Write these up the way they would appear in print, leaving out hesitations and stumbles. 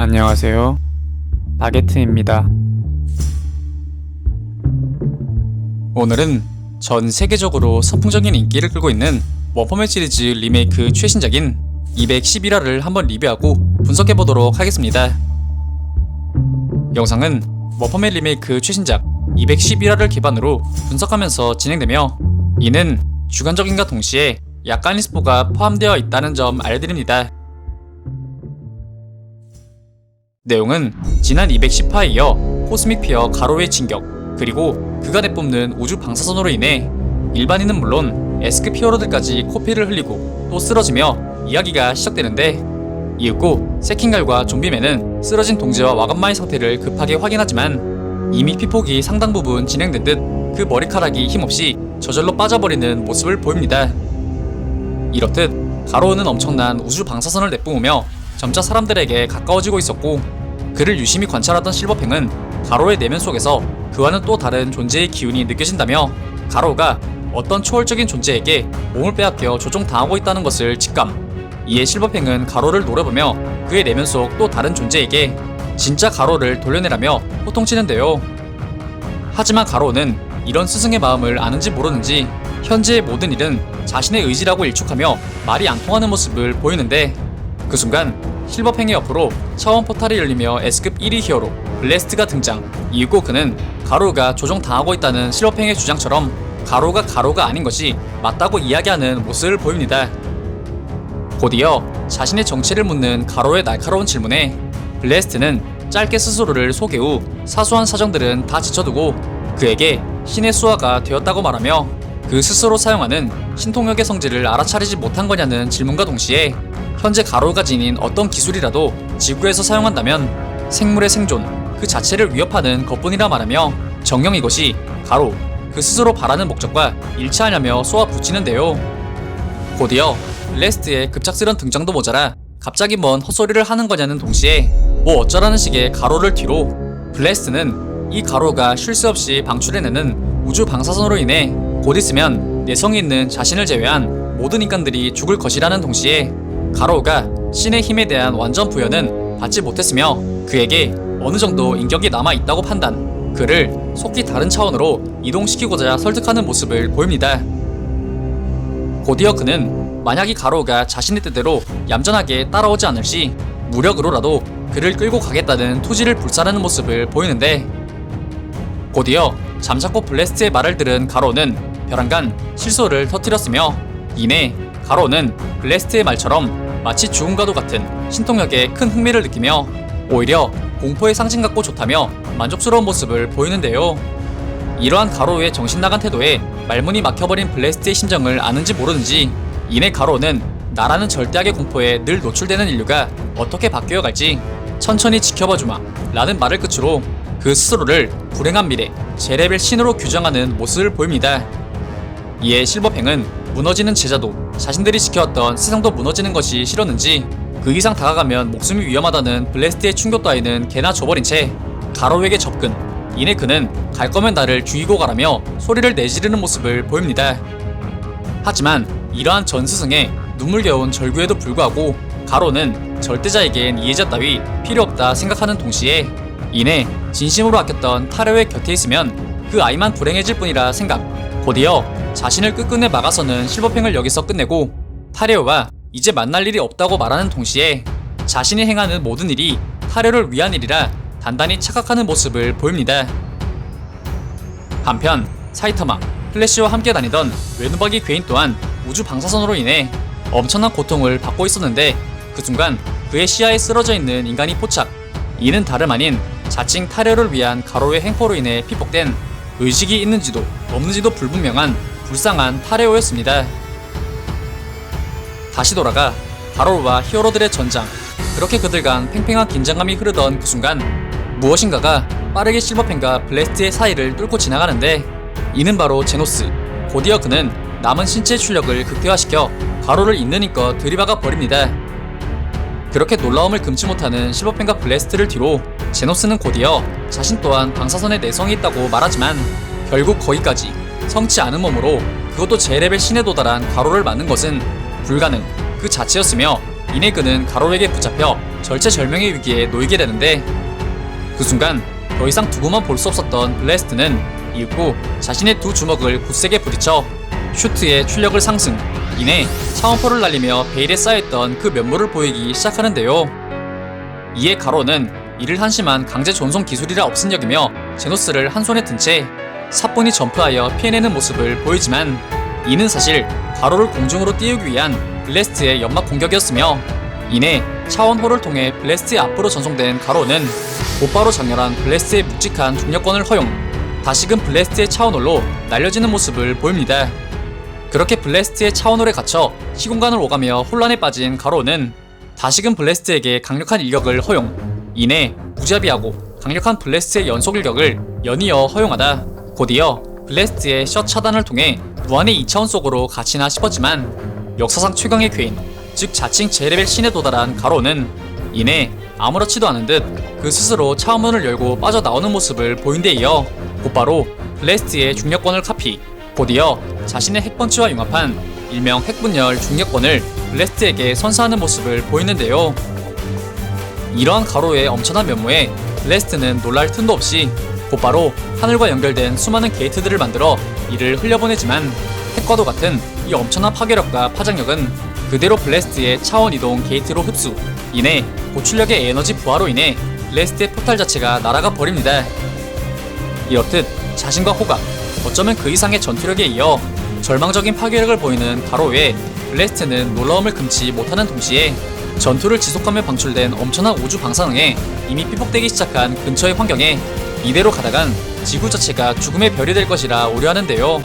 안녕하세요. 나게트입니다. 오늘은 전 세계적으로 선풍적인 인기를 끌고 있는 원펀맨 시리즈 리메이크 최신작인 211화를 한번 리뷰하고 분석해보도록 하겠습니다. 영상은 원펀맨 리메이크 최신작 211화를 기반으로 분석하면서 진행되며, 이는 주관적인과 동시에 약간의 스포가 포함되어 있다는 점 알려드립니다. 내용은 지난 210화에 이어 코스믹 피어 가로의 진격, 그리고 그가 내뿜는 우주 방사선으로 인해 일반인은 물론 에스크 피어로들까지 코피를 흘리고 또 쓰러지며 이야기가 시작되는데, 이윽고 세킹갈과 좀비맨은 쓰러진 동지와 와간마의 상태를 급하게 확인하지만 이미 피폭이 상당 부분 진행된 듯 그 머리카락이 힘없이 저절로 빠져버리는 모습을 보입니다. 이렇듯 가로우는 엄청난 우주 방사선을 내뿜으며 점차 사람들에게 가까워지고 있었고, 그를 유심히 관찰하던 실버팽은 가로의 내면 속에서 그와는 또 다른 존재의 기운이 느껴진다며 가로우가 어떤 초월적인 존재에게 몸을 빼앗겨 조종당하고 있다는 것을 직감. 이에 실버팽은 가로를 노려보며 그의 내면 속 또 다른 존재에게 진짜 가로를 돌려내라며 호통치는데요. 하지만 가로우는 이런 스승의 마음을 아는지 모르는지 현재의 모든 일은 자신의 의지라고 일축하며 말이 안 통하는 모습을 보이는데, 그 순간 실버팽의 옆으로 차원 포탈이 열리며 S급 1위 히어로 블래스트가 등장. 이윽고 그는 가로우가 조종당하고 있다는 실버팽의 주장처럼 가로우가 아닌 것이 맞다고 이야기하는 모습을 보입니다. 곧이어 자신의 정체를 묻는 가로우의 날카로운 질문에 블래스트는 짧게 스스로를 소개 후 사소한 사정들은 다 지쳐두고 그에게 신의 수하가 되었다고 말하며, 그 스스로 사용하는 신통력의 성질을 알아차리지 못한 거냐는 질문과 동시에 현재 가로우가 지닌 어떤 기술이라도 지구에서 사용한다면 생물의 생존 그 자체를 위협하는 것뿐이라 말하며, 정녕 이것이 가로우 그 스스로 바라는 목적과 일치하냐며 쏘아붙이는데요. 곧이어 블래스트의 급작스런 등장도 모자라 갑자기 뭔 헛소리를 하는 거냐는 동시에 뭐 어쩌라는 식의 가로를 뒤로, 블래스트는 이 가로우가 쉴 새 없이 방출해내는 우주 방사선으로 인해 곧 있으면 내성이 있는 자신을 제외한 모든 인간들이 죽을 것이라는 동시에 가로우가 신의 힘에 대한 완전 부여는 받지 못했으며 그에게 어느 정도 인격이 남아있다고 판단, 그를 속히 다른 차원으로 이동시키고자 설득하는 모습을 보입니다. 곧이어 그는 만약 이 가로우가 자신의 뜻대로 얌전하게 따라오지 않을 시 무력으로라도 그를 끌고 가겠다는 투지를 불사르는 모습을 보이는데, 곧이어 잠자코 블래스트의 말을 들은 가로우는 벼랑간 실소를 터뜨렸으며, 이내 가로우는 블래스트의 말처럼 마치 죽음과도 같은 신통력에 큰 흥미를 느끼며 오히려 공포의 상징 같고 좋다며 만족스러운 모습을 보이는데요. 이러한 가로우의 정신나간 태도에 말문이 막혀버린 블래스트의 심정을 아는지 모르는지 이내 가로우는 나라는 절대악의 공포에 늘 노출되는 인류가 어떻게 바뀌어갈지 천천히 지켜봐주마 라는 말을 끝으로 그 스스로를 불행한 미래 제레벨 신으로 규정하는 모습을 보입니다. 이에 실버팽은 무너지는 제자도 자신들이 지켜왔던 세상도 무너지는 것이 싫었는지 그 이상 다가가면 목숨이 위험하다는 블래스트의 충격 따위는 개나 줘버린 채 가로우에게 접근. 이내 그는 갈 거면 나를 죽이고 가라며 소리를 내지르는 모습을 보입니다. 하지만 이러한 전 스승의 눈물겨운 절규에도 불구하고 가로우는 절대자에겐 이해자 따위 필요 없다 생각하는 동시에 이내 진심으로 아꼈던 타레오의 곁에 있으면 그 아이만 불행해질 뿐이라 생각. 곧이어 자신을 끝끝내 막아서는 실버팽을 여기서 끝내고 타레오와 이제 만날 일이 없다고 말하는 동시에 자신이 행하는 모든 일이 타레오를 위한 일이라 단단히 착각하는 모습을 보입니다. 한편 사이타마, 플래시와 함께 다니던 외누박이 괴인 또한 우주 방사선으로 인해 엄청난 고통을 받고 있었는데, 그 순간 그의 시야에 쓰러져 있는 인간이 포착. 이는 다름 아닌 자칭 타레오를 위한 가로우의 행포로 인해 피폭된 의식이 있는지도 없는지도 불분명한 불쌍한 타레오였습니다. 다시 돌아가 가로우와 히어로들의 전장. 그렇게 그들 간 팽팽한 긴장감이 흐르던 그 순간 무엇인가가 빠르게 실버팽과 블래스트의 사이를 뚫고 지나가는데, 이는 바로 제노스. 곧이어 그는 남은 신체의 출력을 극대화시켜 가로우를 있는 힘껏 들이박아 버립니다. 그렇게 놀라움을 금치 못하는 실버팽과 블래스트를 뒤로 제노스는 곧이어 자신 또한 방사선에 내성이 있다고 말하지만 결국 거기까지 성치 않은 몸으로 그것도 제레벨 신에 도달한 가로우를 막는 것은 불가능 그 자체였으며, 이내 그는 가로에게 붙잡혀 절체절명의 위기에 놓이게 되는데, 그 순간 더 이상 두고만 볼 수 없었던 블래스트는 이윽고 자신의 두 주먹을 굳세게 부딪혀 슈트의 출력을 상승, 이내 차원포를 날리며 베일에 쌓여있던 그 면모를 보이기 시작하는데요. 이에 가로는 이를 한심한 강제 전송 기술이라 없은 여기며 제노스를 한 손에 든 채 사뿐히 점프하여 피해내는 모습을 보이지만, 이는 사실 가로를 공중으로 띄우기 위한 블래스트의 연막 공격이었으며, 이내 차원호를 통해 블래스트의 앞으로 전송된 가로는 곧바로 장렬한 블래스트의 묵직한 중력권을 허용, 다시금 블래스트의 차원홀로 날려지는 모습을 보입니다. 그렇게 블래스트의 차원홀에 갇혀 시공간을 오가며 혼란에 빠진 가로는 다시금 블래스트에게 강력한 일격을 허용, 이내 무자비하고 강력한 블래스트의 연속 일격을 연이어 허용하다 곧이어 블래스트의 샷 차단을 통해 무한의 2차원 속으로 갇히나 싶었지만, 역사상 최강의 괴인, 즉 자칭 제레벨 신에 도달한 가로는 이내 아무렇지도 않은 듯 그 스스로 차원문을 열고 빠져나오는 모습을 보인 데 이어 곧바로 블래스트의 중력권을 카피, 곧이어 자신의 핵펀치와 융합한 일명 핵분열 중력권을 블래스트에게 선사하는 모습을 보이는데요. 이러한 가로의 엄청난 면모에 블래스트는 놀랄 틈도 없이 곧바로 하늘과 연결된 수많은 게이트들을 만들어 이를 흘려보내지만, 핵과도 같은 이 엄청난 파괴력과 파장력은 그대로 블래스트의 차원 이동 게이트로 흡수, 이내 고출력의 에너지 부하로 인해 블래스트의 포탈 자체가 날아가 버립니다. 이렇듯 자신과 호각, 어쩌면 그 이상의 전투력에 이어 절망적인 파괴력을 보이는 가로에 블래스트는 놀라움을 금치 못하는 동시에 전투를 지속하며 방출된 엄청난 우주 방사능에 이미 피폭되기 시작한 근처의 환경에 이대로 가다간 지구 자체가 죽음의 별이 될 것이라 우려하는데요.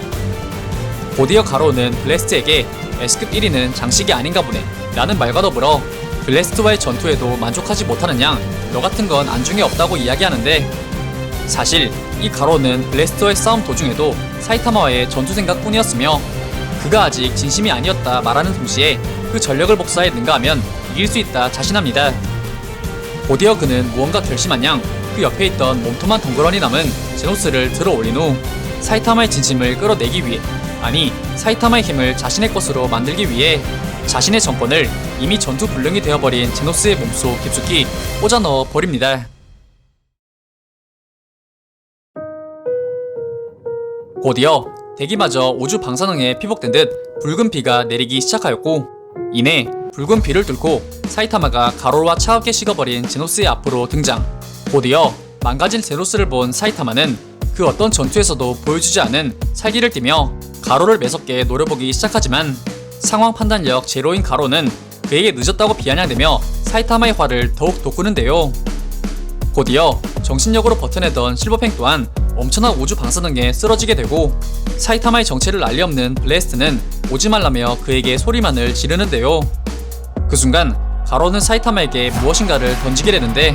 곧이어 가로는 블래스트에게 S급 1위는 장식이 아닌가 보네 라는 말과 더불어 블래스트와의 전투에도 만족하지 못하는 양 너 같은 건 안중에 없다고 이야기하는데, 사실 이 가로는 블래스트와의 싸움 도중에도 사이타마와의 전투 생각뿐이었으며, 그가 아직 진심이 아니었다 말하는 동시에 그 전력을 복사해 능가하면 이길 수 있다 자신합니다. 곧이어 그는 무언가 결심한 양 그 옆에 있던 몸통만 덩그러니 남은 제노스를 들어 올린 후 사이타마의 진심을 끌어내기 위해, 아니 사이타마의 힘을 자신의 것으로 만들기 위해 자신의 정권을 이미 전투 불능이 되어버린 제노스의 몸속 깊숙이 꽂아 넣어 버립니다. 곧이어 대기마저 우주 방사능에 피복된 듯 붉은 비가 내리기 시작하였고, 이내 붉은 비를 뚫고 사이타마가 가로와 차갑게 식어버린 제노스의 앞으로 등장, 곧이어 망가진 제노스를 본 사이타마는 그 어떤 전투에서도 보여주지 않은 살기를 띠며 가로를 매섭게 노려보기 시작하지만, 상황 판단력 제로인 가로는 그에게 늦었다고 비아냥대며 사이타마의 화를 더욱 돋구는데요. 곧이어 정신력으로 버텨내던 실버팽 또한 엄청난 우주 방사능에 쓰러지게 되고, 사이타마의 정체를 알리 없는 블래스트는 오지 말라며 그에게 소리만을 지르는데요. 그 순간 가로는 사이타마에게 무엇인가를 던지게 되는데,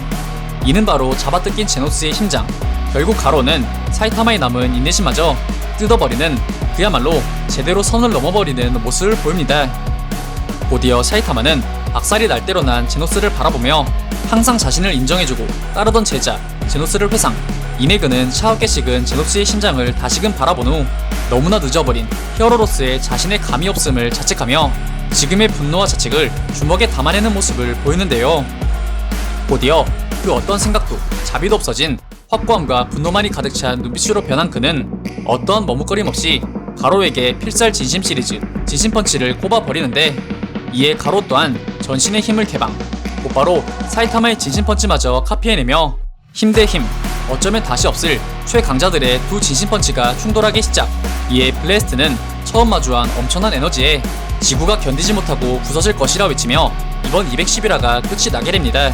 이는 바로 잡아뜯긴 제노스의 심장. 결국 가로는 사이타마의 남은 인내심마저 뜯어버리는, 그야말로 제대로 선을 넘어버리는 모습을 보입니다. 곧이어 사이타마는 박살이 날 대로 난 제노스를 바라보며 항상 자신을 인정해주고 따르던 제자 제노스를 회상, 이내 그는 차갑게 식은 제노스의 심장을 다시금 바라본 후 너무나 늦어버린 히어로로서의 자신의 감이 없음을 자책하며 지금의 분노와 자책을 주먹에 담아내는 모습을 보이는데요. 곧이어 그 어떤 생각도 자비도 없어진 확고함과 분노만이 가득 찬 눈빛으로 변한 그는 어떠한 머뭇거림 없이 가로에게 필살 진심 시리즈 진심펀치를 꼽아버리는데, 이에 가로 또한 전신의 힘을 개방, 곧바로 사이타마의 진심펀치마저 카피해내며 힘 대 힘, 어쩌면 다시 없을 최강자들의 두 진심펀치가 충돌하기 시작. 이에 블래스트는 처음 마주한 엄청난 에너지에 지구가 견디지 못하고 부서질 것이라 외치며 이번 211화가 끝이 나게 됩니다.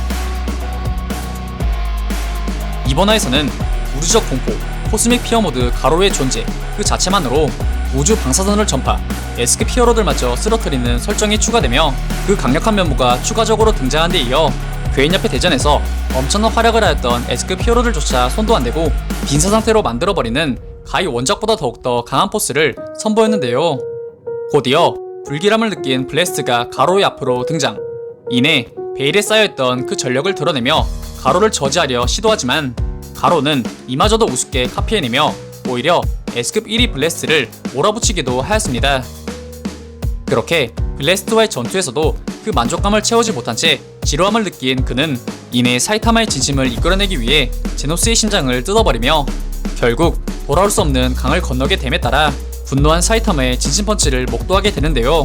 이번 화에서는 우주적 공포, 코스믹 피어모드 가로의 존재 그 자체만으로 우주 방사선을 전파, S급 히어로들마저 쓰러뜨리는 설정이 추가되며 그 강력한 면모가 추가적으로 등장한 데 이어 괴인 옆의 대전에서 엄청난 활약을 하였던 S급 히어로들조차 손도 안 대고 빈사 상태로 만들어버리는 가히 원작보다 더욱더 강한 포스를 선보였는데요. 곧이어 불길함을 느낀 블래스트가 가로의 앞으로 등장, 이내 베일에 쌓여있던 그 전력을 드러내며 가로를 저지하려 시도하지만 가로는 이마저도 우습게 카피해내며 오히려 S급 1위 블래스트를 몰아붙이기도 하였습니다. 그렇게 블래스트와의 전투에서도 그 만족감을 채우지 못한 채 지루함을 느낀 그는 이내 사이타마의 진심을 이끌어내기 위해 제노스의 심장을 뜯어버리며 결국 돌아올 수 없는 강을 건너게 됨에 따라 분노한 사이타마의 진심펀치를 목도하게 되는데요.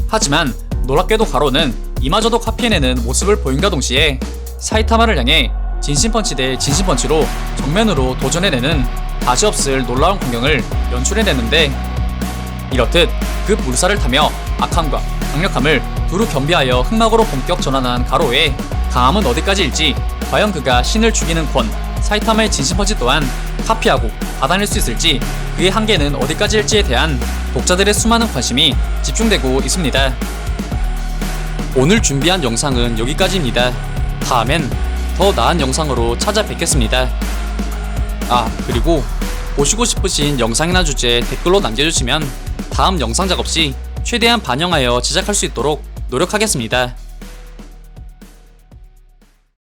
하지만 놀랍게도 가로는 이마저도 카피해내는 모습을 보임과 동시에 사이타마를 향해 진심펀치 대 진심펀치로 정면으로 도전해내는 다시 없을 놀라운 공격을 연출해내는데, 이렇듯 그 불사를 타며 악함과 강력함을 두루 겸비하여 흑막으로 본격 전환한 가로의 강함은 어디까지일지, 과연 그가 신을 죽이는 권 사이타마의 진심펀치 또한 카피하고 받아낼 수 있을지, 그의 한계는 어디까지일지에 대한 독자들의 수많은 관심이 집중되고 있습니다. 오늘 준비한 영상은 여기까지입니다. 다음엔 더 나은 영상으로 찾아뵙겠습니다. 그리고 보시고 싶으신 영상이나 주제 댓글로 남겨주시면 다음 영상 작업 시 최대한 반영하여 제작할 수 있도록 노력하겠습니다.